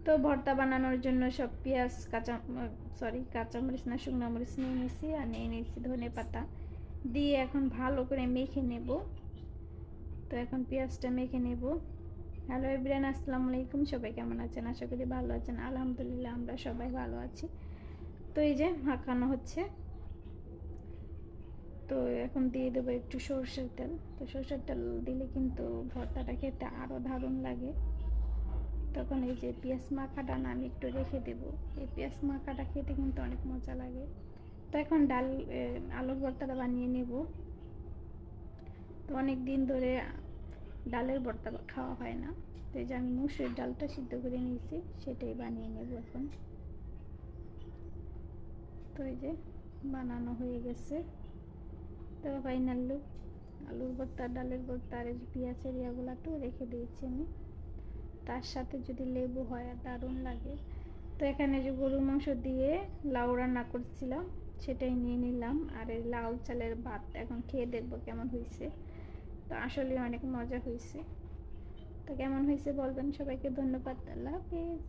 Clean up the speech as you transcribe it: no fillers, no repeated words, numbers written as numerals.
তো ভর্তা বানানোর জন্য সব পেঁয়াজ কাঁচামরিচ না শুকনো মরিচ নিয়ে নিয়েছি, আর নিয়ে নিয়েছি ধনে পাতা দিয়ে এখন ভালো করে মেখে নেব। তো এখন পেঁয়াজটা মেখে নেব। হ্যালো এভরিওয়ান, আসসালামু আলাইকুম। সবাই কেমন আছেন? আশা করি ভালো আছেন। আলহামদুলিল্লাহ আমরা সবাই ভালো আছি। তো এই যে মাখানো হচ্ছে। তো এখন দিয়ে দেবো একটু সরষের তেল। তো সরষের তেল দিলে কিন্তু ভর্তাটা খেতে আরও দারুণ লাগে। তখন এই যে পেঁয়াজ মাখাটা না আমি একটু রেখে দেবো। এই পেঁয়াজ মাখাটা খেতে কিন্তু অনেক মজা লাগে। তো এখন আলুর ভর্তাটা বানিয়ে নেব। তো অনেক দিন ধরে ডালের ভর্তা খাওয়া হয় না, তো এই যে আমি মুসুরির ডালটা সিদ্ধ করে নিয়েছি, সেটাই বানিয়ে নেব এখন। তো এই যে বানানো হয়ে গেছে। তো ফাইনাল লুক আলুর ভর্তা, ডালের ভর্তা আর এই যে পেঁয়াজের ইয়াগুলো রেখে দিয়েছি আমি। তার সাথে যদি লেবু হয় আর দারুণ লাগে। তো এখানে যে গরুর মাংস দিয়ে লাউ রান্না করছিলাম, সেটাই নিয়ে নিলাম। আর এই লাউ চালের ভাত এখন খেয়ে দেখবো কেমন হয়েছে। তো আসলে অনেক মজা হয়েছে। তো কেমন হয়েছে বলবেন। সবাইকে ধন্যবাদ। আল্লাহ হাফেজ।